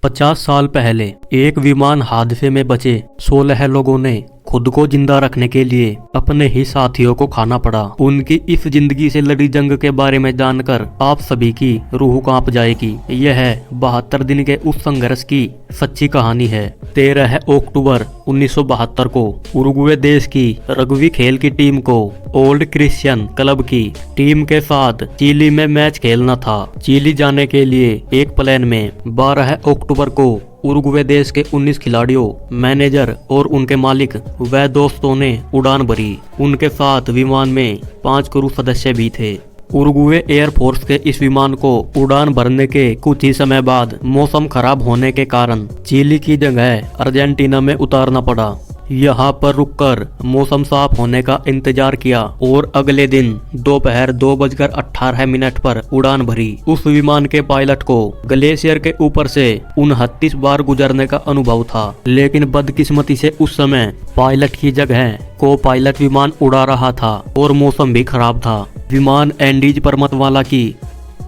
50 साल पहले एक विमान हादसे में बचे 16 लोगों ने खुद को जिंदा रखने के लिए अपने ही साथियों को खाना पड़ा। उनकी इस जिंदगी से लड़ी जंग के बारे में जानकर आप सभी की रूह कांप जाएगी। यह 72 दिन के उस संघर्ष की सच्ची कहानी है। 13 अक्टूबर 1972 को उरुग्वे देश की रग्बी खेल की टीम को ओल्ड क्रिश्चियन क्लब की टीम के साथ चिली में मैच खेलना था। चिली जाने के लिए एक प्लेन में 12 अक्टूबर को उरुग्वे देश के 19 खिलाड़ियों, मैनेजर और उनके मालिक व दोस्तों ने उड़ान भरी। उनके साथ विमान में 5 क्रू सदस्य भी थे। उरुग्वे एयरफोर्स के इस विमान को उड़ान भरने के कुछ ही समय बाद मौसम खराब होने के कारण चिली की जगह अर्जेंटीना में उतारना पड़ा। यहाँ पर रुककर मौसम साफ होने का इंतजार किया और अगले दिन दोपहर 2:18 पर उड़ान भरी। उस विमान के पायलट को ग्लेशियर के ऊपर से 29 बार गुजरने का अनुभव था, लेकिन बदकिस्मती से उस समय पायलट की जगह को पायलट विमान उड़ा रहा था और मौसम भी खराब था। विमान एंडीज पर्वतमाला की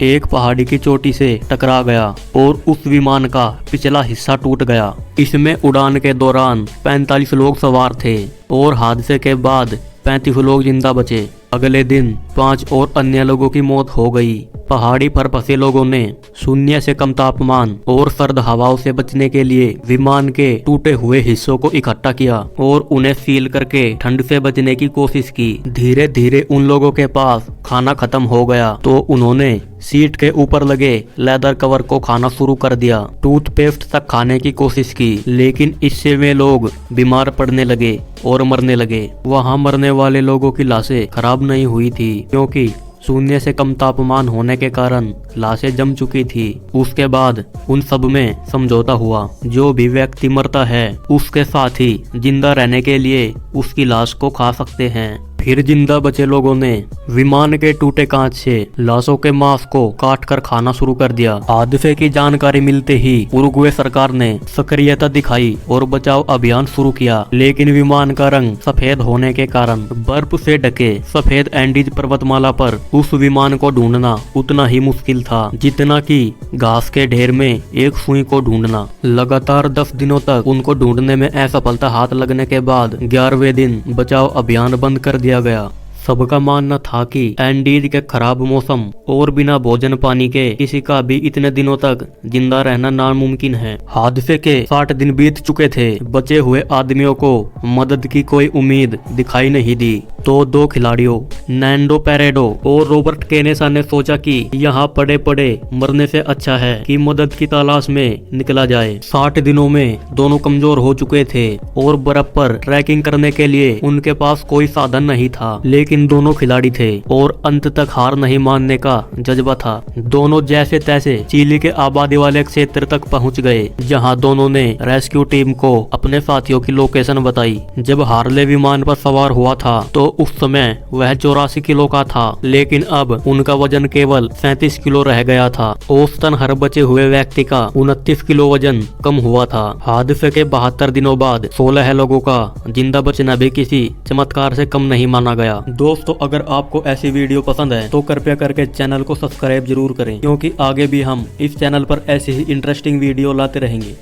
एक पहाड़ी की चोटी से टकरा गया और उस विमान का पिछला हिस्सा टूट गया। इसमें उड़ान के दौरान 45 लोग सवार थे और हादसे के बाद 35 लोग जिंदा बचे। अगले दिन 5 और अन्य लोगों की मौत हो गई। पहाड़ी पर फंसे लोगों ने शून्य से कम तापमान और सर्द हवाओं से बचने के लिए विमान के टूटे हुए हिस्सों को इकट्ठा किया और उन्हें सील करके ठंड से बचने की कोशिश की। धीरे धीरे उन लोगों के पास खाना खत्म हो गया तो उन्होंने सीट के ऊपर लगे लेदर कवर को खाना शुरू कर दिया। टूथपेस्ट तक खाने की कोशिश की, लेकिन इससे वे लोग बीमार पड़ने लगे और मरने लगे। वहां मरने वाले लोगों की लाशें खराब नहीं हुई थी, क्योंकि शून्य से कम तापमान होने के कारण लाशें जम चुकी थी। उसके बाद उन सब में समझौता हुआ। जो भी व्यक्ति मरता है उसके साथ ही जिंदा रहने के लिए उसकी लाश को खा सकते हैं। फिर जिंदा बचे लोगों ने विमान के टूटे कांच से लाशों के मांस को काट कर खाना शुरू कर दिया। हादसे की जानकारी मिलते ही उरुग्वे सरकार ने सक्रियता दिखाई और बचाव अभियान शुरू किया, लेकिन विमान का रंग सफेद होने के कारण बर्फ से ढके सफेद एंडीज पर्वतमाला पर उस विमान को ढूंढना उतना ही मुश्किल था जितना कि घास के ढेर में एक सुई को ढूंढना। लगातार 10 दिनों तक उनको ढूंढने में असफलता हाथ लगने के बाद 11वें दिन बचाव अभियान बंद कर दिया गया। सबका मानना था कि एंडीज के खराब मौसम और बिना भोजन पानी के किसी का भी इतने दिनों तक जिंदा रहना नामुमकिन है। हादसे के 60 दिन बीत चुके थे। बचे हुए आदमियों को मदद की कोई उम्मीद दिखाई नहीं दी। तो 2 खिलाड़ियों नैंडो पेरेडो और रॉबर्ट केनेसा ने सोचा कि यहाँ पड़े पड़े मरने से अच्छा है कि मदद की तलाश में निकला जाए। 60 दिनों में दोनों कमजोर हो चुके थे और बर्फ पर ट्रैकिंग करने के लिए उनके पास कोई साधन नहीं था, लेकिन दोनों खिलाड़ी थे और अंत तक हार नहीं मानने का जज्बा था। दोनों जैसे तैसे चिली के आबादी वाले क्षेत्र तक पहुंच गए, जहां दोनों ने रेस्क्यू टीम को अपने साथियों की लोकेशन बताई। जब हार्ले विमान पर सवार हुआ था तो उस समय वह 84 किलो का था, लेकिन अब उनका वजन केवल 37 किलो रह गया था। औसतन हर बचे हुए व्यक्ति का 29 किलो वजन कम हुआ था। हादसे के 72 दिनों बाद 16 लोगों का जिंदा बचना भी किसी चमत्कार से कम नहीं माना गया। दोस्तों, अगर आपको ऐसी वीडियो पसंद है तो कृपया करके चैनल को सब्सक्राइब जरूर करें, क्योंकि आगे भी हम इस चैनल पर ऐसी ही इंटरेस्टिंग वीडियो लाते रहेंगे।